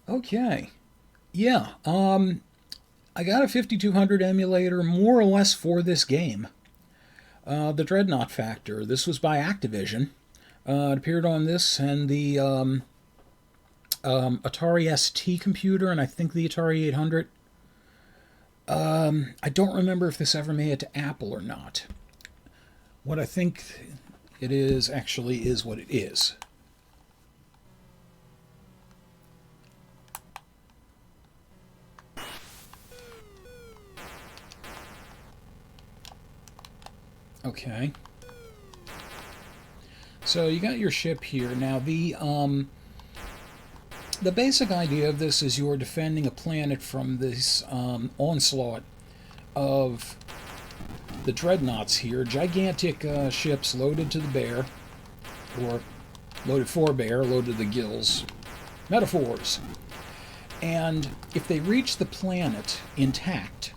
Okay. Yeah. I got a 5200 emulator more or less for this game. The Dreadnaught Factor. This was by Activision. It appeared on this and the Atari ST computer, and I think the Atari 800. I don't remember if this ever made it to Apple or not. What I think it is actually is what it is. Okay. So you got your ship here. Now the basic idea of this is you're defending a planet from this onslaught of the Dreadnaughts here, gigantic ships loaded to the bear, or loaded for bear, loaded to the gills. Metaphors. And if they reach the planet intact,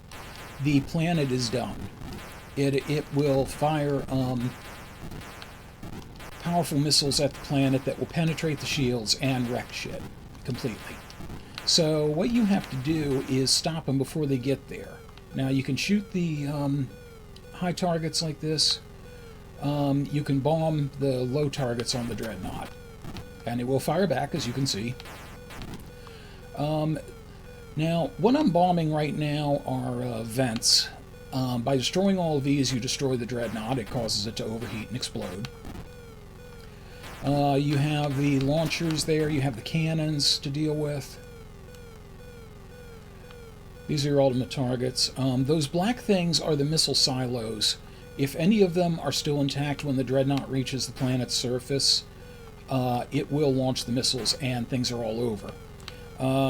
the planet is done. It will fire powerful missiles at the planet that will penetrate the shields and wreck shit completely. So what you have to do is stop them before they get there. Now you can shoot the high targets like this. You can bomb the low targets on the Dreadnought, and it will fire back, as you can see. Now, what I'm bombing right now are vents. By destroying all of these, you destroy the Dreadnought. It causes it to overheat and explode. You have the launchers there. You have the cannons to deal with. These are your ultimate targets. Those black things are the missile silos. If any of them are still intact when the Dreadnought reaches the planet's surface, it will launch the missiles and things are all over.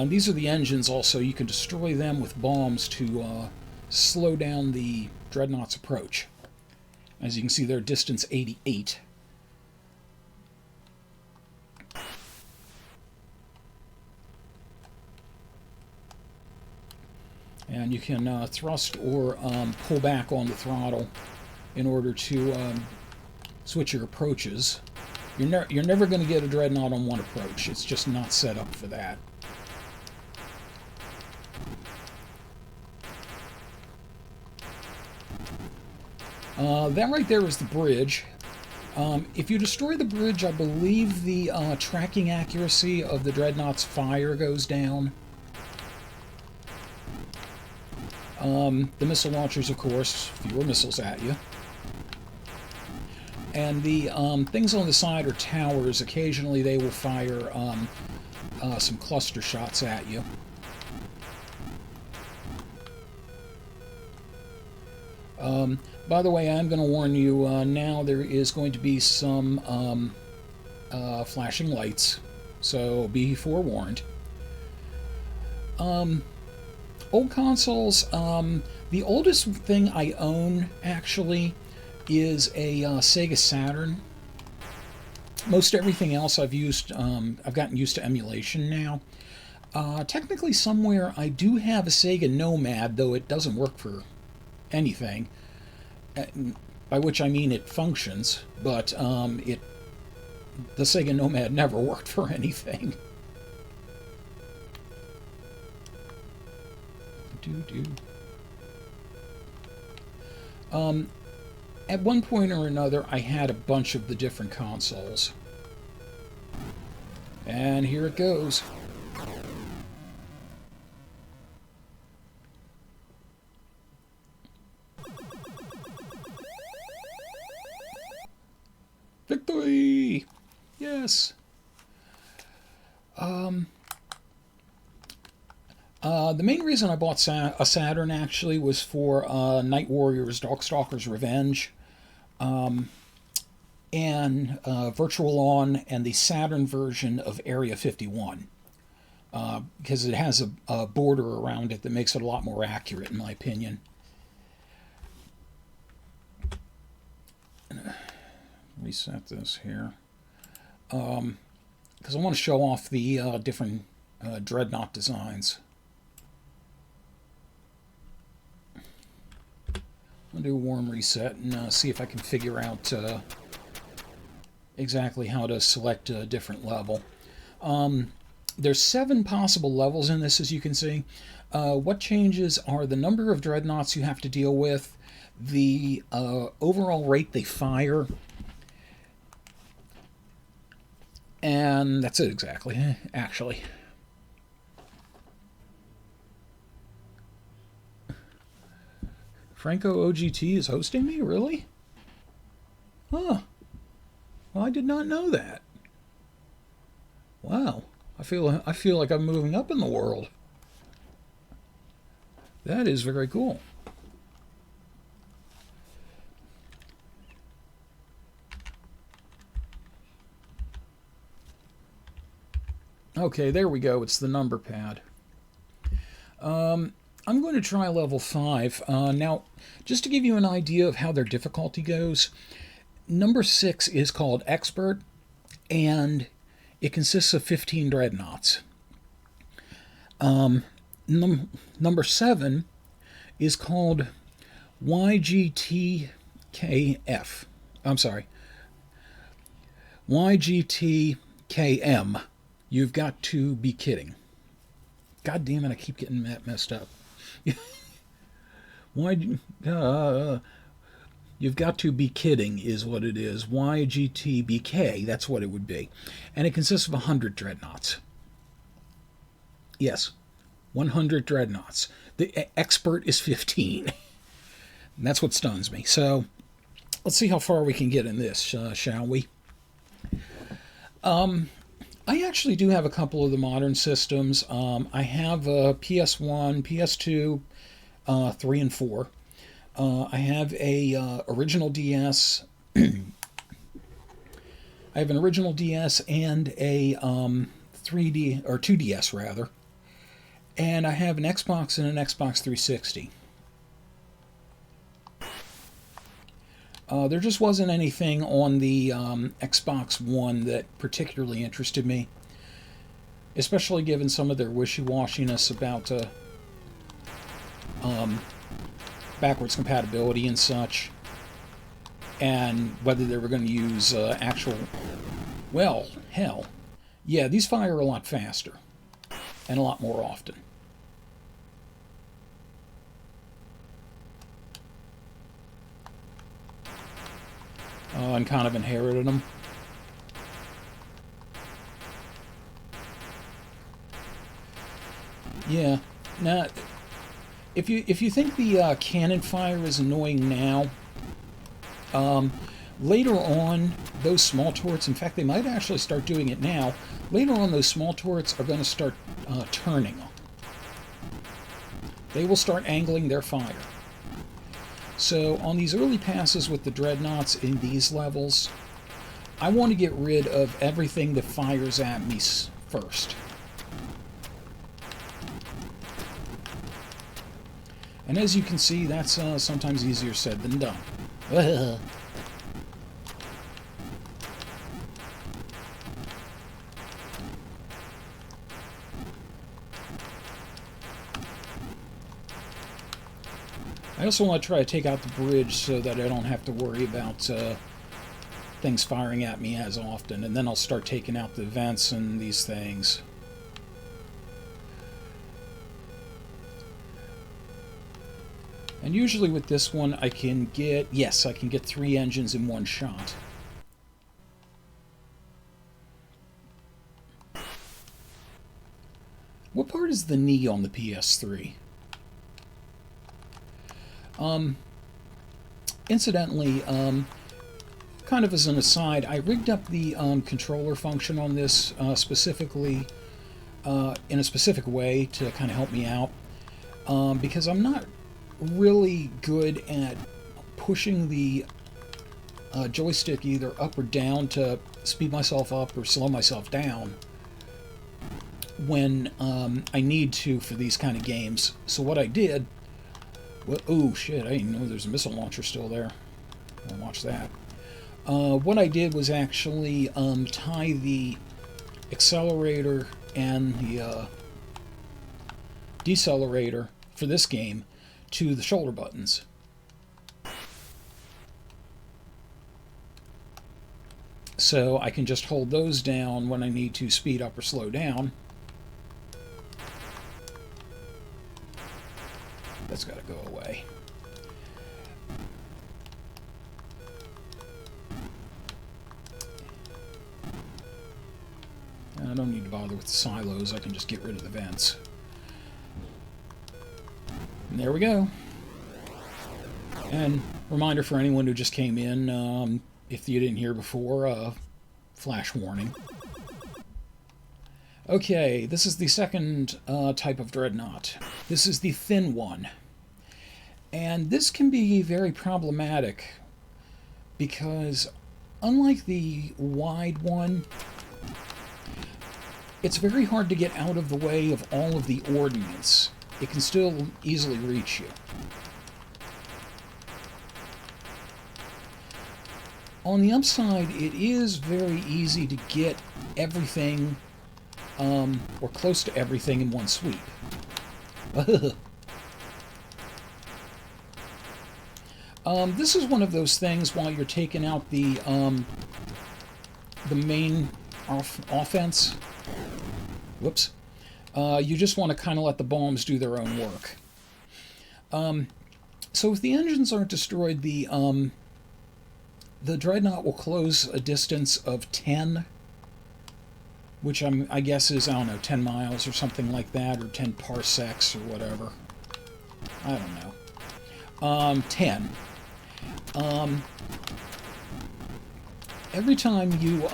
These are the engines also. You can destroy them with bombs to slow down the Dreadnought's approach. As you can see, they're distance 88. And you can thrust or pull back on the throttle in order to switch your approaches. You're never going to get a Dreadnought on one approach. It's just not set up for that. That right there is the bridge. If you destroy the bridge, I believe the tracking accuracy of the Dreadnought's fire goes down. The missile launchers, of course, fewer missiles at you. And the things on the side are towers. Occasionally they will fire some cluster shots at you. By the way, I'm going to warn you, now there is going to be some flashing lights, so be forewarned. Old consoles, the oldest thing I own, actually, is a Sega Saturn. Most everything else I've gotten used to emulation now. Technically, somewhere I do have a Sega Nomad, though it doesn't work for anything. By which I mean it functions, but the Sega Nomad never worked for anything. At one point or another, I had a bunch of the different consoles. And here it goes. Victory! Yes. The main reason I bought a Saturn actually was for Night Warriors Darkstalker's Revenge, and Virtual On, and the Saturn version of Area 51, because it has a border around it that makes it a lot more accurate, in my opinion. Reset this here, because I want to show off the different Dreadnought designs. I'll do a warm reset and see if I can figure out exactly how to select a different level. There's 7 possible levels in this, as you can see. What changes are the number of dreadnoughts you have to deal with, the overall rate they fire, and that's it exactly, actually. Franco OGT is hosting me? Really? Huh. Well, I did not know that. Wow. I feel like I'm moving up in the world. That is very cool. Okay, there we go. It's the number pad. I'm going to try level 5. Now, just to give you an idea of how their difficulty goes, number 6 is called Expert, and it consists of 15 dreadnoughts. Number 7 is called YGTKF. I'm sorry. YGTKM. You've got to be kidding. God damn it, I keep getting that messed up. You've got to be kidding is what it is. YGTBK, that's what it would be. And it consists of 100 dreadnoughts. Yes, 100 dreadnoughts. The expert is 15. And that's what stuns me. So, let's see how far we can get in this, shall we? I actually do have a couple of the modern systems. I have a PS1, PS2, 3 and 4. I have a original DS. I have an original DS and a 3D or 2DS rather, and I have an Xbox and an Xbox 360. There just wasn't anything on the Xbox One that particularly interested me, especially given some of their wishy-washiness about backwards compatibility and such, and whether they were going to use actual... Well, hell, yeah, these fire a lot faster, and a lot more often. And kind of inherited them. Yeah. Now, if you think the cannon fire is annoying now, later on those small turrets, in fact they might actually start doing it now, later on those small turrets are going to start turning. They will start angling their fire. So on these early passes with the dreadnoughts in these levels, I want to get rid of everything that fires at me first. And as you can see, that's sometimes easier said than done. I also want to try to take out the bridge so that I don't have to worry about things firing at me as often, and then I'll start taking out the vents and these things. And usually with this one I can get, yes, I can get 3 engines in one shot. What part is the knee on the PS3? Incidentally, kind of as an aside, I rigged up the controller function on this specifically in a specific way to kind of help me out, because I'm not really good at pushing the joystick either up or down to speed myself up or slow myself down when I need to for these kind of games. So what I did... oh shit, I didn't know there's a missile launcher still there. I'll watch that. What I did was actually tie the accelerator and the decelerator for this game to the shoulder buttons. So I can just hold those down when I need to speed up or slow down. That's got to go away. I don't need to bother with the silos. I can just get rid of the vents. And there we go. And reminder for anyone who just came in, if you didn't hear before, flash warning. Okay, this is the second type of Dreadnought. This is the thin one. And this can be very problematic because unlike the wide one, it's very hard to get out of the way of all of the ordnance. It can still easily reach you. On the upside, it is very easy to get everything, or close to everything in one sweep. This is one of those things while you're taking out the main offense. Whoops. You just want to kind of let the bombs do their own work. So if the engines aren't destroyed, the Dreadnought will close a distance of 10, which I guess is, I don't know, 10 miles or something like that, or 10 parsecs or whatever. I don't know. 10. Every time you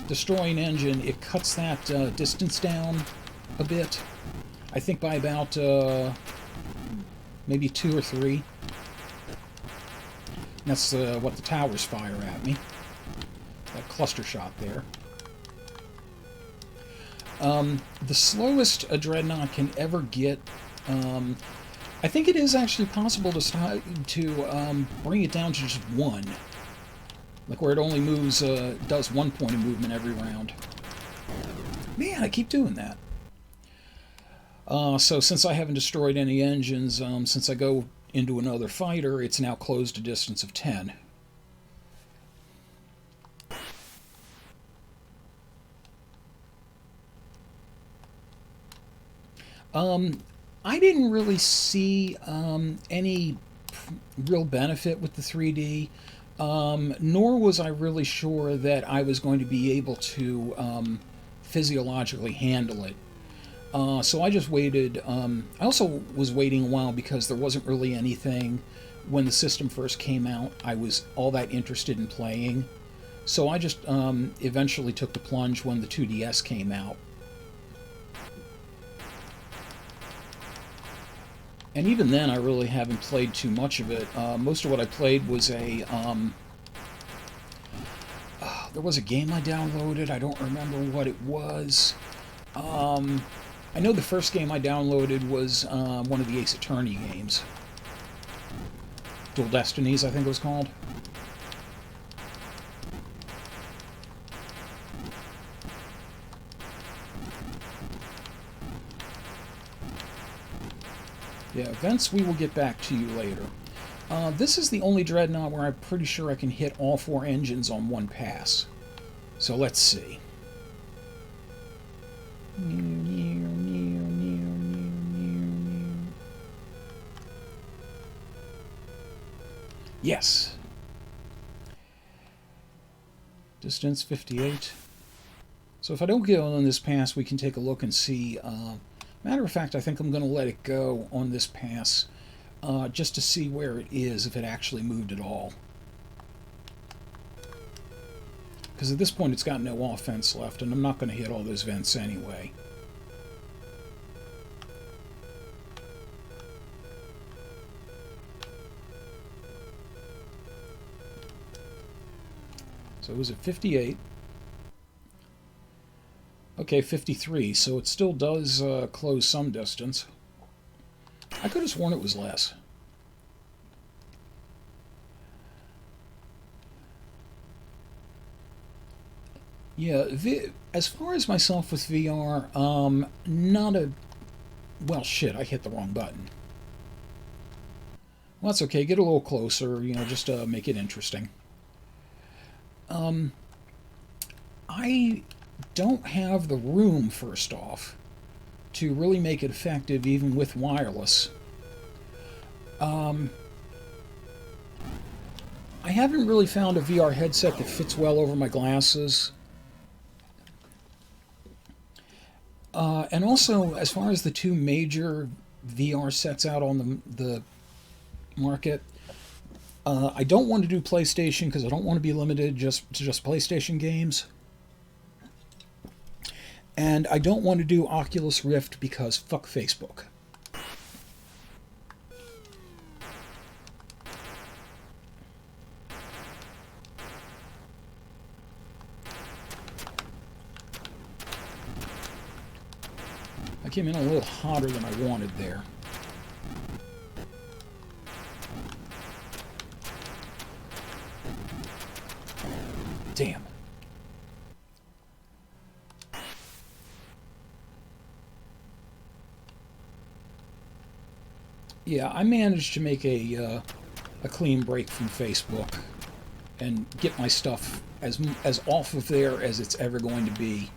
destroy an engine, it cuts that distance down a bit. I think by about maybe 2 or 3. That's what the towers fire at me. That cluster shot there. The slowest a Dreadnought can ever get, I think it is actually possible to bring it down to just 1. Like where it only moves, does 1 point of movement every round. Man, I keep doing that. So since I haven't destroyed any engines, since I go into another fighter, it's now closed a distance of 10. I didn't really see any real benefit with the 3D, nor was I really sure that I was going to be able to physiologically handle it. So I just waited. I also was waiting a while because there wasn't really anything when the system first came out I was all that interested in playing. So I just eventually took the plunge when the 2DS came out. And even then, I really haven't played too much of it. Most of what I played was a... there was a game I downloaded. I don't remember what it was. I know the first game I downloaded was one of the Ace Attorney games. Dual Destinies, I think it was called. Yeah, events we will get back to you later. This is the only Dreadnought where I'm pretty sure I can hit all 4 engines on one pass. So let's see. Yes. Distance 58. So if I don't get on this pass, we can take a look and see. Matter of fact, I think I'm going to let it go on this pass just to see where it is, if it actually moved at all. Because at this point it's got no offense left, and I'm not going to hit all those vents anyway. So it was at 58. Okay, 53, so it still does close some distance. I could have sworn it was less. Yeah, as far as myself with VR, not a... Well, shit, I hit the wrong button. Well, that's okay. Get a little closer, you know, just to make it interesting. I don't have the room, first off, to really make it effective even with wireless. I haven't really found a VR headset that fits well over my glasses. And also, as far as the two major VR sets out on the market, I don't want to do PlayStation because I don't want to be limited to just PlayStation games. And I don't want to do Oculus Rift because fuck Facebook. I came in a little hotter than I wanted there. Damn. Yeah, I managed to make a clean break from Facebook and get my stuff as off of there as it's ever going to be.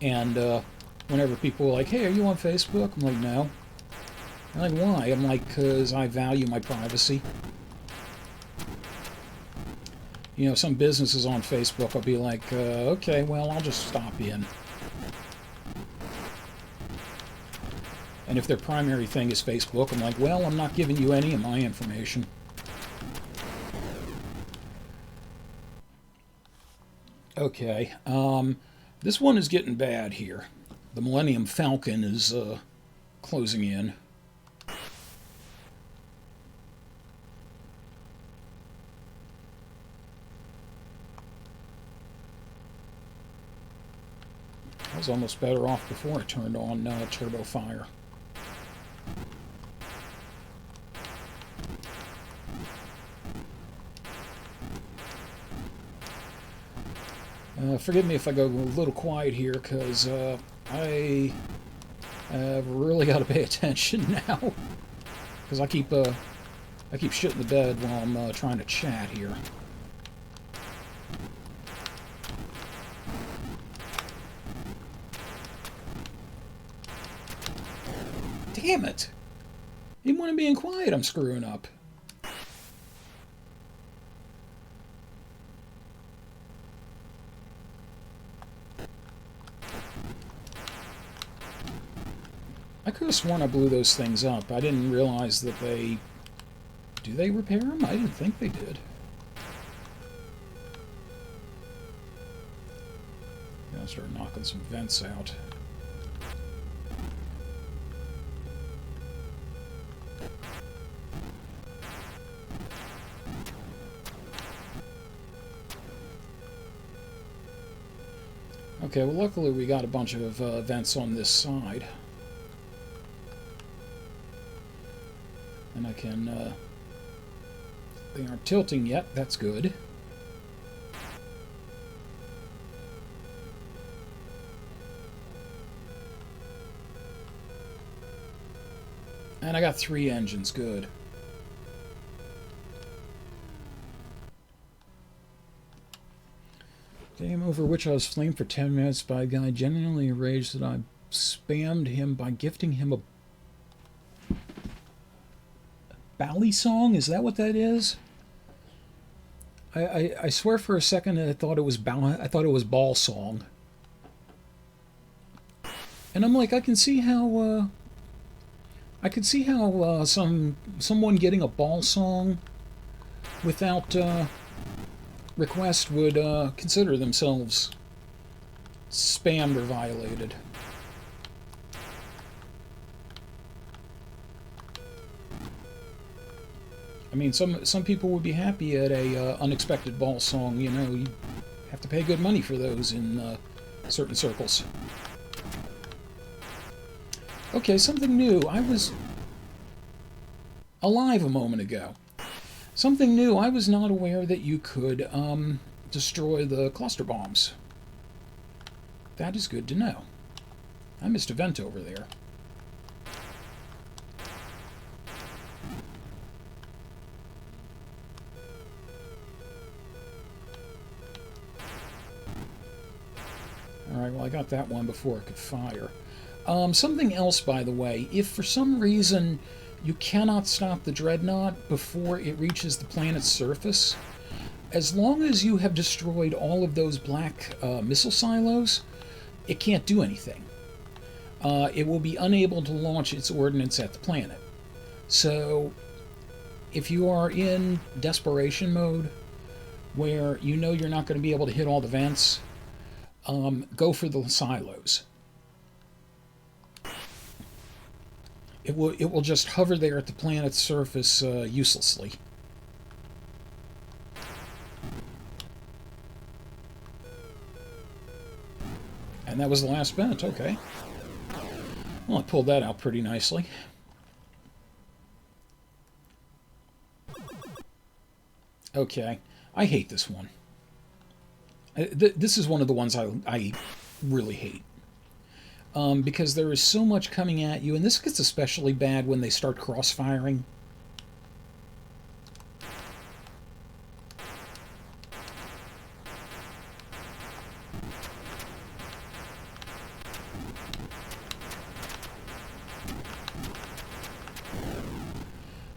And whenever people are like, "Hey, are you on Facebook?" I'm like, "No." I'm like, "Why?" I'm like, "Because I value my privacy." You know, some businesses on Facebook, I'll be like, "Okay, well, I'll just stop in." And if their primary thing is Facebook, I'm like, "Well, I'm not giving you any of my information." Okay, this one is getting bad here. The Millennium Falcon is closing in. I was almost better off before I turned on Turbo Fire. Forgive me if I go a little quiet here, because I have really got to pay attention now. Because I keep shit in the bed while I'm trying to chat here. Damn it! Even when I'm being quiet, I'm screwing up. I could have sworn I blew those things up. I didn't realize that they... Do they repair them? I didn't think they did. Gotta start knocking some vents out. Okay, well, luckily we got a bunch of vents on this side. And I can, they aren't tilting yet, that's good. And I got 3 engines, good. Game over which I was flamed for 10 minutes by a guy genuinely enraged that I spammed him by gifting him a Bally song? Is that what that is? I swear for a second I thought it was Ball Song. And I'm like, I can see how someone getting a Ball Song without request would consider themselves spammed or violated. I mean, some people would be happy at a unexpected Ball Song. You know, you have to pay good money for those in certain circles. Okay, something new. I was alive a moment ago. Something new. I was not aware that you could destroy the cluster bombs. That is good to know. I missed a vent over there. Alright, well, I got that one before it could fire. Something else, by the way. If for some reason You cannot stop the Dreadnought before it reaches the planet's surface. As long as you have destroyed all of those black missile silos, it can't do anything. It will be unable to launch its ordnance at the planet. So, if you are in desperation mode, where you know you're not going to be able to hit all the vents, go for the silos. It will just hover there at the planet's surface uselessly. And that was the last vent, okay. Well, I pulled that out pretty nicely. Okay, I hate this one. This is one of the ones I really hate. Because there is so much coming at you, and this gets especially bad when they start cross-firing.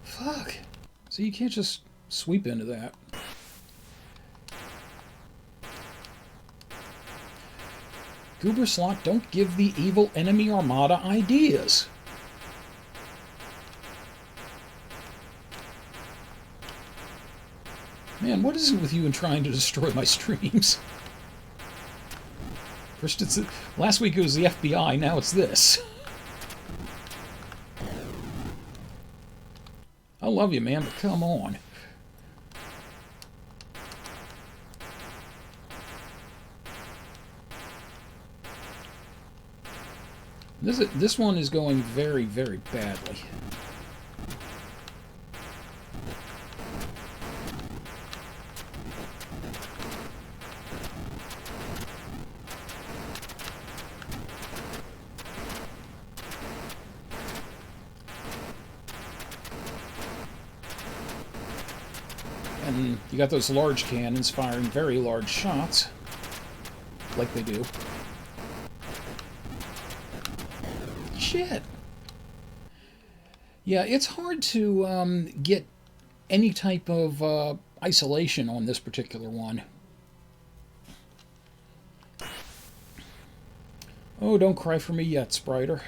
Fuck. So you can't just sweep into that. Goober Slot, don't give the evil enemy armada ideas. Man, what is it with you and trying to destroy my streams? First last week it was the FBI, now it's this. I love you, man, but come on. This one is going very, very badly. And you got those large cannons firing very large shots, like they do. Shit. Yeah, it's hard to get any type of isolation on this particular one. Oh, don't cry for me yet, Spriter.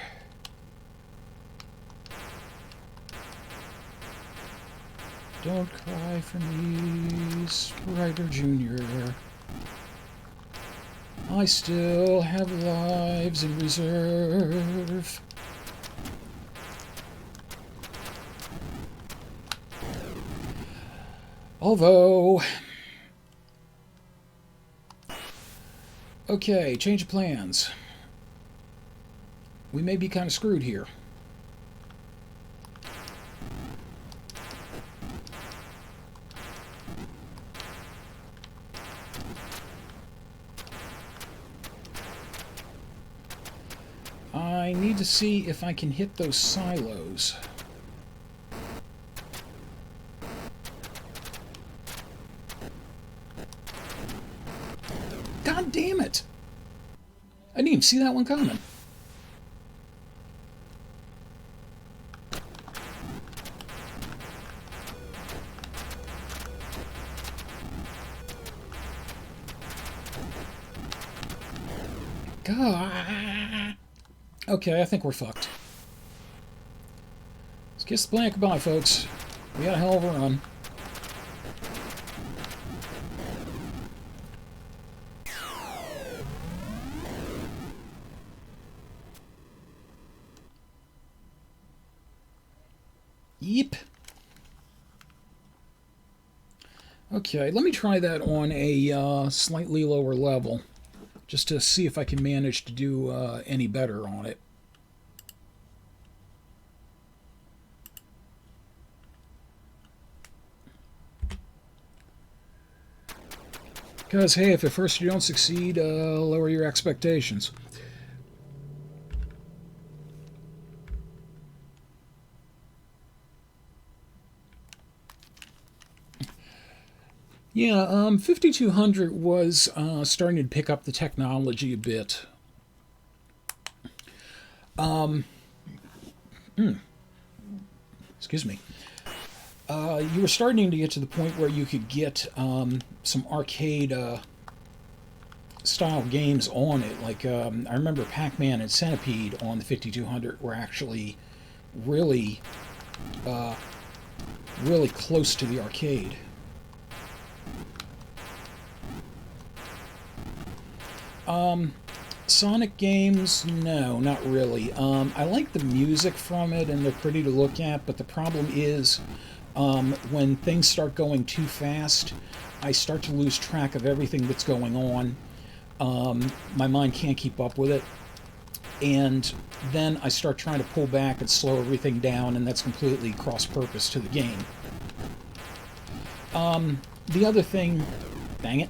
Don't cry for me, Spriter Jr. I still have lives in reserve. Although... Okay, change of plans. We may be kind of screwed here. I need to see if I can hit those silos. God damn it! I didn't even see that one coming. God. Okay, I think we're fucked. Let's kiss the planet goodbye, folks. We got a hell of a run. Yep. Okay, let me try that on a slightly lower level, just to see if I can manage to do any better on it. Because, hey, if at first you don't succeed, lower your expectations. Yeah, 5200 was starting to pick up the technology a bit. excuse me, you were starting to get to the point where you could get some arcade style games on it. Like I remember Pac-Man and Centipede on the 5200 were actually really, really close to the arcade. Sonic games, no, not really. I like the music from it, and they're pretty to look at, but the problem is when things start going too fast, I start to lose track of everything that's going on. My mind can't keep up with it, and then I start trying to pull back and slow everything down, and that's completely cross-purpose to the game. The other thing, dang it,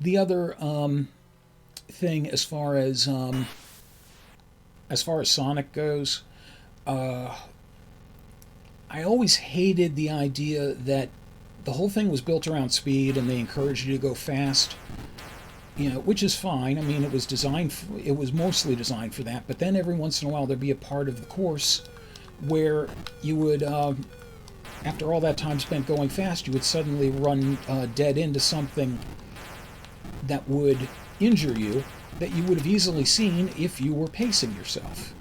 the other thing as far as Sonic goes, I always hated the idea that the whole thing was built around speed and they encouraged you to go fast, you know, which is fine. I mean, it was designed it was mostly designed for that, but then every once in a while there'd be a part of the course where you would after all that time spent going fast, you would suddenly run dead into something that would injure you, that you would have easily seen if you were pacing yourself.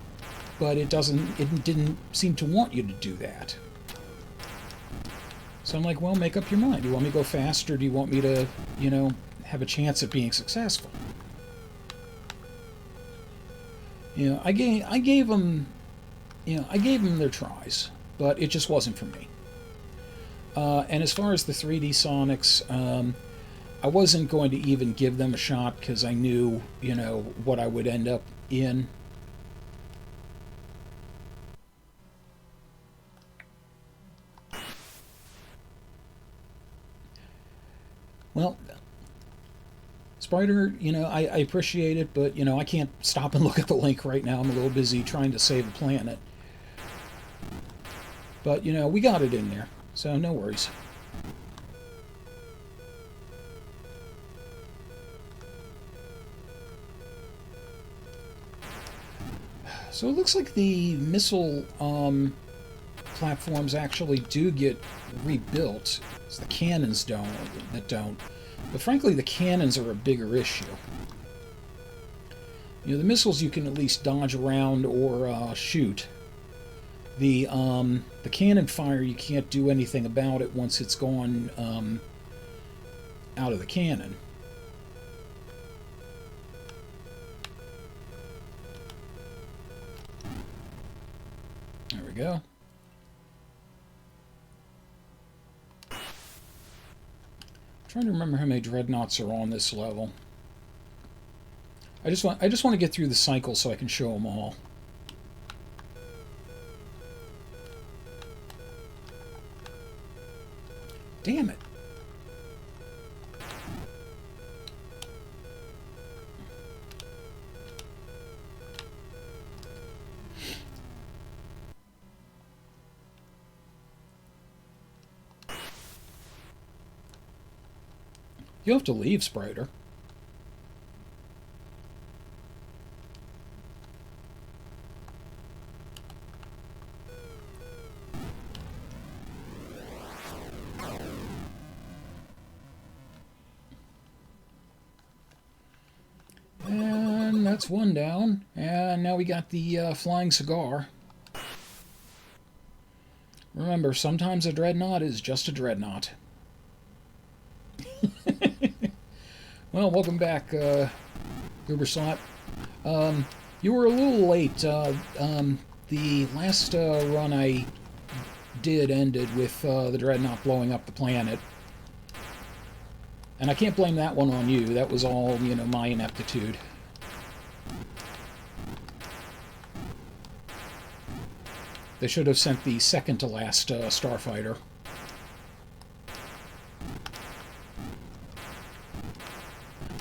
But it didn't seem to want you to do that. So I'm like, well, make up your mind. Do you want me to go fast, or do you want me to, you know, have a chance at being successful? You know, I gave them their tries, but it just wasn't for me. And as far as the 3D Sonics, I wasn't going to even give them a shot because I knew, you know, what I would end up in. Well, Spider, you know, I appreciate it, but, you know, I can't stop and look at the link right now. I'm a little busy trying to save a planet. But, you know, we got it in there, so no worries. So it looks like the missile platforms actually do get rebuilt. It's the cannons don't. But frankly, the cannons are a bigger issue. You know, the missiles you can at least dodge around or shoot. The cannon fire, you can't do anything about it once it's gone out of the cannon. There we go. I'm trying to remember how many Dreadnaughts are on this level. I just want to get through the cycle so I can show them all. Damn it. You have to leave, Spriter. And that's one down. And now we got the flying cigar. Remember, sometimes a Dreadnought is just a Dreadnought. Well, welcome back, Gooberslap. You were a little late. The last run I did ended with the Dreadnought blowing up the planet. And I can't blame that one on you. That was all, you know, my ineptitude. They should have sent the second to last starfighter.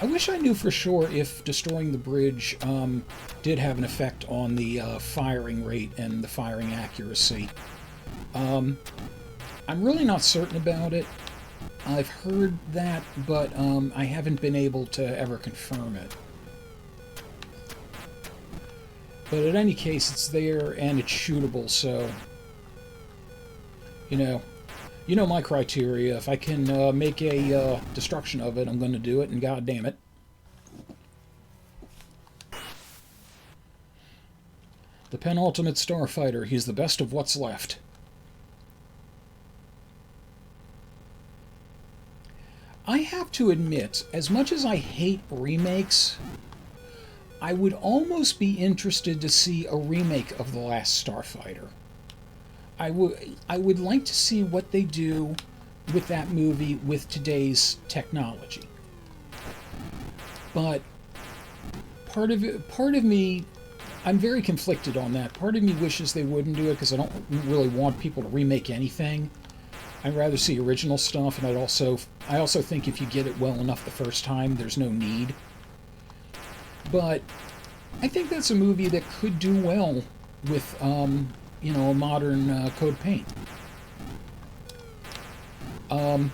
I wish I knew for sure if destroying the bridge did have an effect on the firing rate and the firing accuracy. I'm really not certain about it. I've heard that, but I haven't been able to ever confirm it. But in any case, it's there and it's shootable, so you know, you know my criteria. If I can make a destruction of it, I'm going to do it, and god damn it. The penultimate starfighter. He's the best of what's left. I have to admit, as much as I hate remakes, I would almost be interested to see a remake of The Last Starfighter. I would like to see what they do with that movie with today's technology. But part of me, I'm very conflicted on that. Part of me wishes they wouldn't do it because I don't really want people to remake anything. I'd rather see original stuff, and I also think if you get it well enough the first time, there's no need. But I think that's a movie that could do well with, you know, a modern coat of paint. The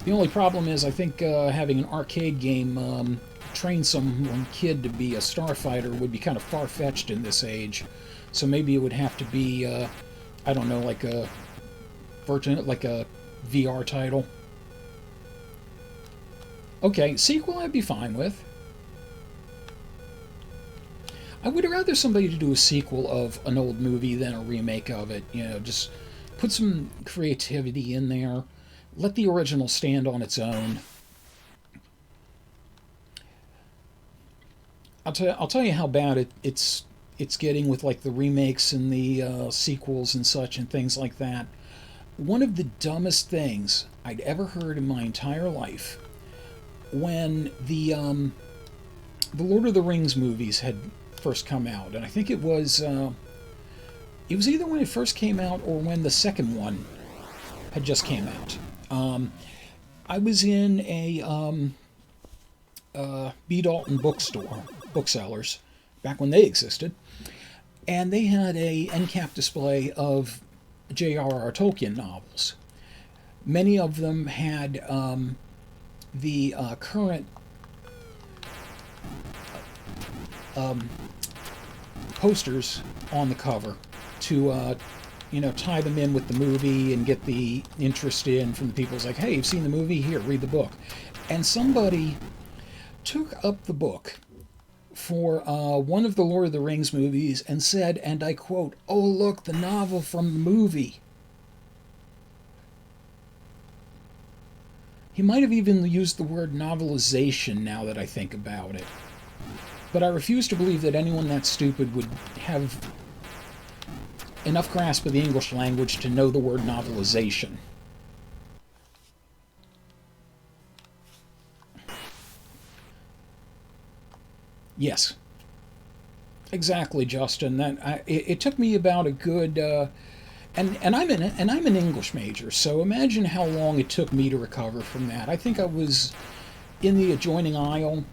only problem is I think having an arcade game train some kid to be a starfighter would be kind of far-fetched in this age. So maybe it would have to be, I don't know, like a VR title. Okay, sequel I'd be fine with. I would rather somebody to do a sequel of an old movie than a remake of it. You know, just put some creativity in there. Let the original stand on its own. I'll tell you how bad it's getting with like the remakes and the sequels and such and things like that. One of the dumbest things I'd ever heard in my entire life, when the Lord of the Rings movies had first come out, and I think it was either when it first came out or when the second one had just came out. I was in a B. Dalton booksellers, back when they existed, and they had a end cap display of J.R.R. Tolkien novels. Many of them had the current posters on the cover to you know, tie them in with the movie and get the interest in from the people. It's like, hey, you've seen the movie? Here, read the book. And somebody took up the book for one of the Lord of the Rings movies and said, and I quote, "Oh, look, the novel from the movie." He might have even used the word novelization now that I think about it. But I refuse to believe that anyone that stupid would have enough grasp of the English language to know the word novelization. Yes. Exactly, Justin. It took me about a good and I'm an English major, so imagine how long it took me to recover from that. I think I was in the adjoining aisle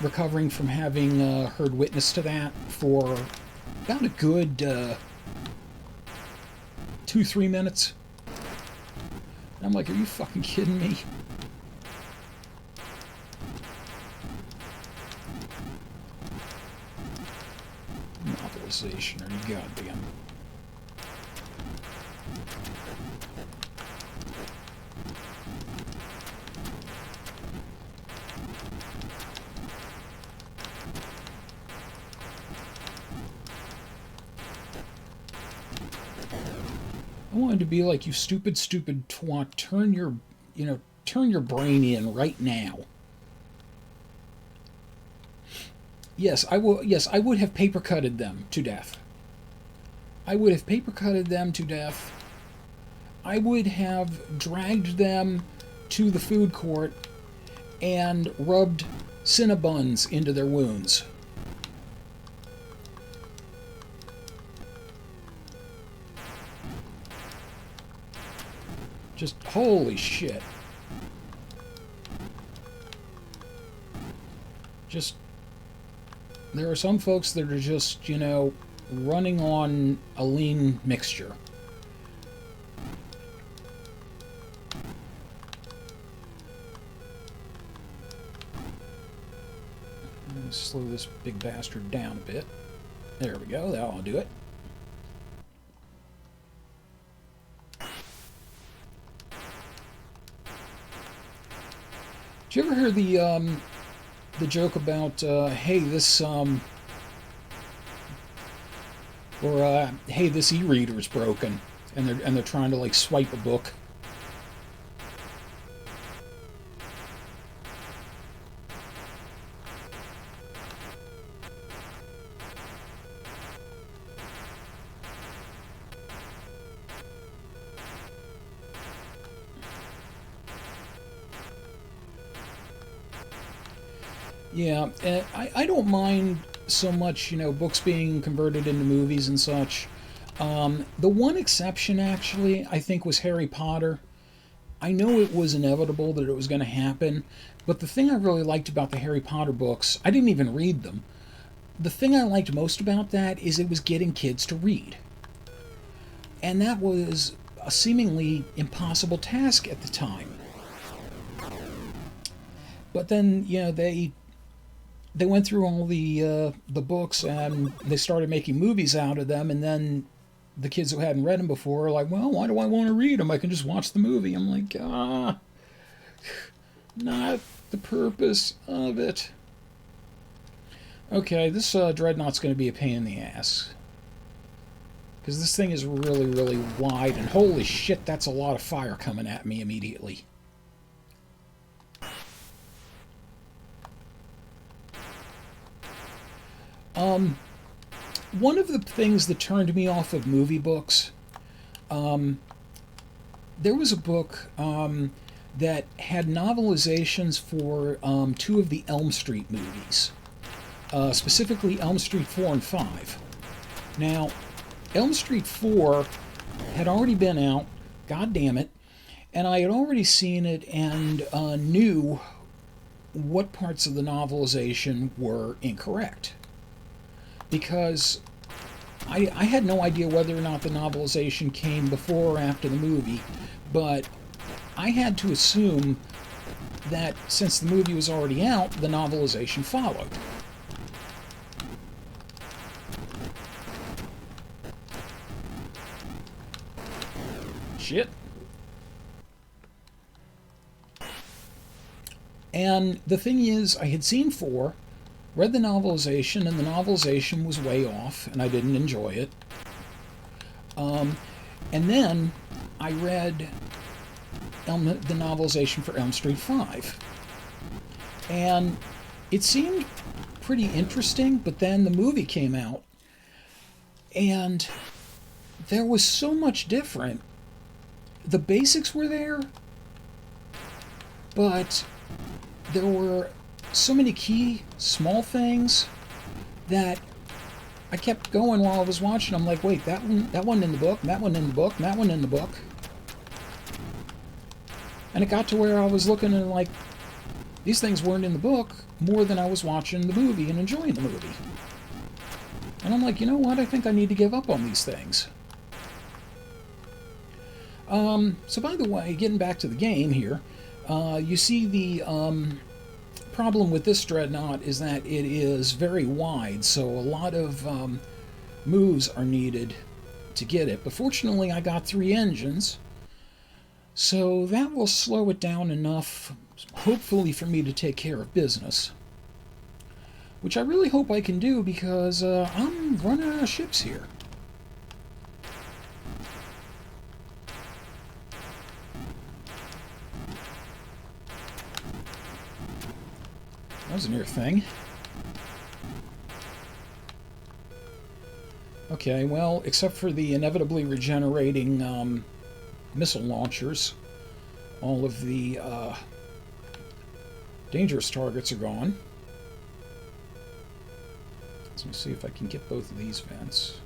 recovering from having heard witness to that for about a good 2-3 minutes. And I'm like, are you fucking kidding me? Novelization, are you goddamn? I wanted to be like, you stupid twat, turn your brain in right now. Yes, I would have paper cutted them to death. I would have paper cutted them to death. I would have dragged them to the food court and rubbed Cinnabons into their wounds. Just holy shit. Just, there are some folks that are just, you know, running on a lean mixture. slow this big bastard down a bit. There we go. That'll do it. Did you ever hear the joke about hey this hey this e-reader is broken, and they're trying to like swipe a book? Yeah, I don't mind so much, you know, books being converted into movies and such. The one exception, actually, I think was Harry Potter. I know it was inevitable that it was going to happen, but the thing I really liked about the Harry Potter books, I didn't even read them. The thing I liked most about that is it was getting kids to read. And that was a seemingly impossible task at the time. But then, you know, they went through all the books and they started making movies out of them, and then the kids who hadn't read them before are like, well, why do I want to read them? I can just watch the movie. I'm like, not the purpose of it. Okay, this Dreadnought's going to be a pain in the ass, because this thing is really, really wide, and holy shit, that's a lot of fire coming at me immediately. One of the things that turned me off of movie books, there was a book that had novelizations for two of the Elm Street movies, specifically Elm Street 4 and 5. Now, Elm Street 4 had already been out, god damn it, and I had already seen it and knew what parts of the novelization were incorrect. Because I had no idea whether or not the novelization came before or after the movie, but I had to assume that since the movie was already out, the novelization followed. Shit. And the thing is, I had seen 4, read the novelization, and the novelization was way off, and I didn't enjoy it. And then I read the novelization for Elm Street 5. And it seemed pretty interesting, but then the movie came out, and there was so much different. The basics were there, but there were so many key small things that I kept going while I was watching. I'm like, wait, that one in the book, that one in the book, that one in the book. And it got to where I was looking and like, these things weren't in the book more than I was watching the movie and enjoying the movie. And I'm like, you know what? I think I need to give up on these things. So by the way, getting back to the game here, you see the problem with this Dreadnought is that it is very wide, so a lot of moves are needed to get it. But fortunately, I got 3 engines, so that will slow it down enough, hopefully, for me to take care of business. Which I really hope I can do, because I'm running out of ships here. That was a near thing. Okay, well, except for the inevitably regenerating missile launchers, all of the dangerous targets are gone. Let me see if I can get both of these vents.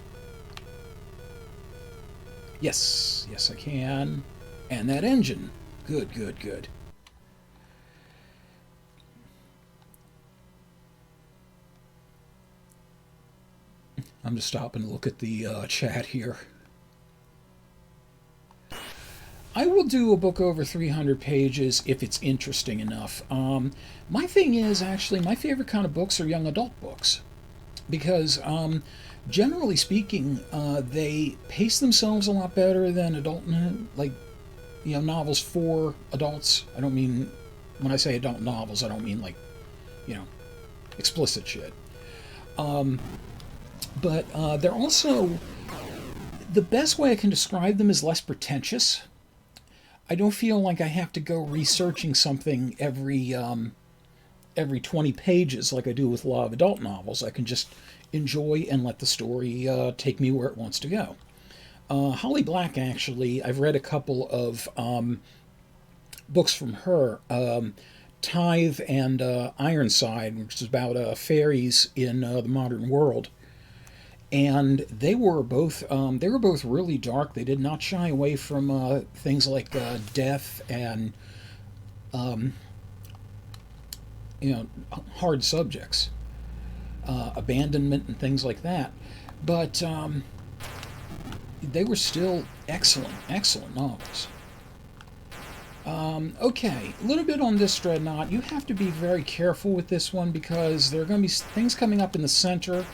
Yes, yes I can. And that engine. Good, good, good. I'm just stopping to look at the chat here. I will do a book over 300 pages if it's interesting enough. My thing is, actually, my favorite kind of books are young adult books because, generally speaking, they pace themselves a lot better than adult, like, novels for adults. I don't mean, when I say adult novels, I don't mean like, explicit shit. But they're also, the best way I can describe them is less pretentious. I don't feel like I have to go researching something every 20 pages like I do with a lot of adult novels. I can just enjoy and let the story take me where it wants to go. Holly Black, actually, I've read a couple of books from her. Tithe and Ironside, which is about fairies in the modern world, and they were both really dark. They did not shy away from things like death and hard subjects, abandonment and things like that. But they were still excellent novels. Okay, a little bit on this Dreadnaught. You have to be very careful with this one because there are going to be things coming up in the center.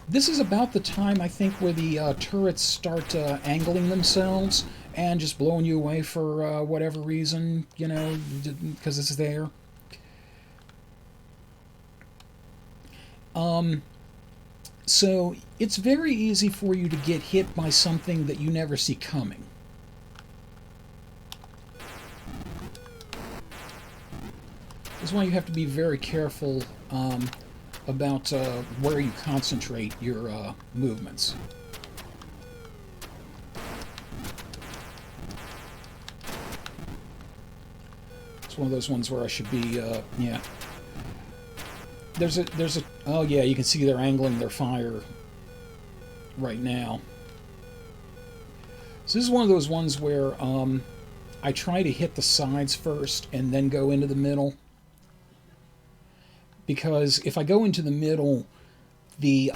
This is about the time, I think, where the turrets start angling themselves and just blowing you away for whatever reason, because it's there. So it's very easy for you to get hit by something that you never see coming. That's why you have to be very careful about where you concentrate your movements. It's one of those ones where I should be, yeah. There's a, oh yeah, you can see they're angling their fire right now. So this is one of those ones where I try to hit the sides first and then go into the middle. Because if I go into the middle, the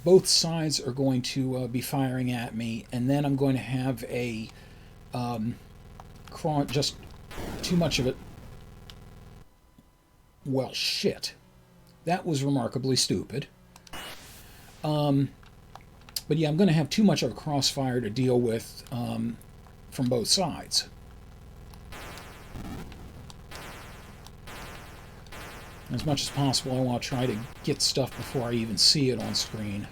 both sides are going to be firing at me, and then I'm going to have a just too much of it. Well, shit. That was remarkably stupid. But yeah, I'm going to have too much of a crossfire to deal with from both sides. As much as possible, I want to try to get stuff before I even see it on screen.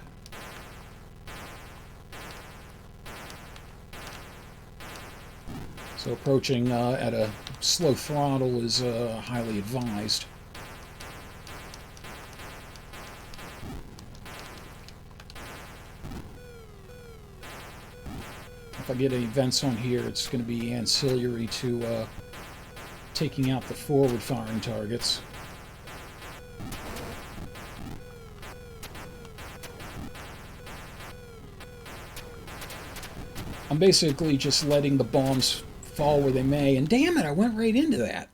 So approaching at a slow throttle is highly advised. If I get any vents on here, it's going to be ancillary to taking out the forward firing targets. I'm basically just letting the bombs fall where they may, and damn it, I went right into that.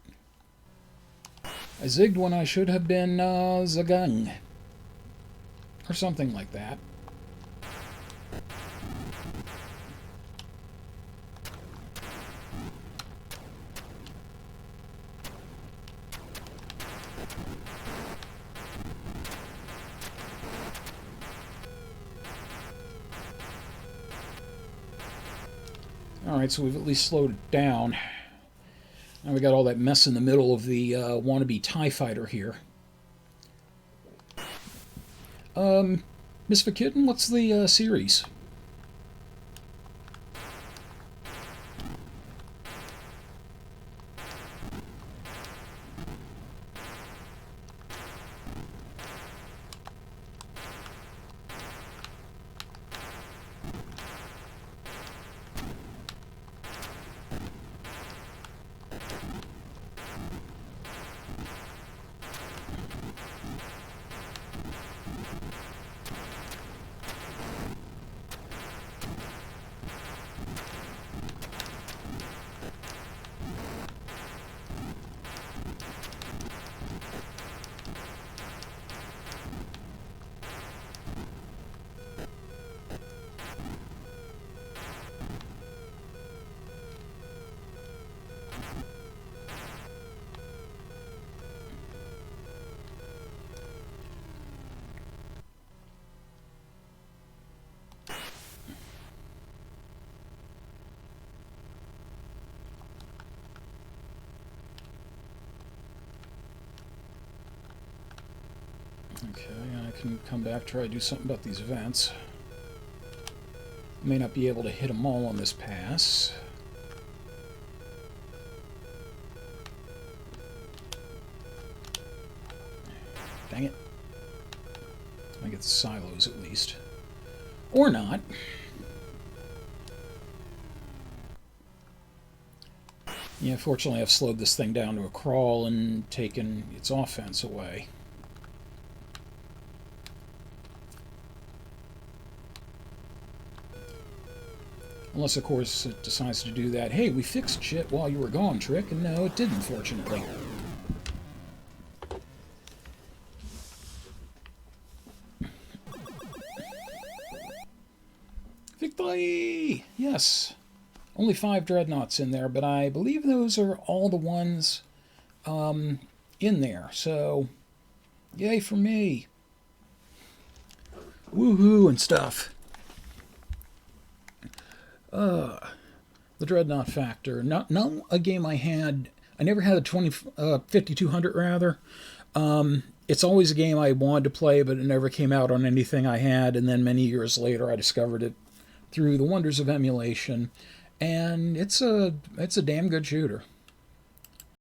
I zigged when I should have been zagung. Or something like that. Alright, so we've at least slowed it down. Now we got all that mess in the middle of the wannabe TIE fighter here. Misfit Kitten, what's the series? Okay, I can come back, try to do something about these vents. May not be able to hit them all on this pass. Dang it. I get the silos at least. Or not. Yeah, fortunately I've slowed this thing down to a crawl and taken its offense away. Unless, of course, it decides to do that, hey, we fixed shit while you were gone trick, and no, it didn't, fortunately. Victory! Yes. Only 5 Dreadnaughts in there, but I believe those are all the ones in there, so yay for me. Woohoo and stuff. The Dreadnaught factor. Not a game I had. I never had a 5200 rather. It's always a game I wanted to play, but it never came out on anything I had. And then many years later, I discovered it through the wonders of emulation, and it's a damn good shooter.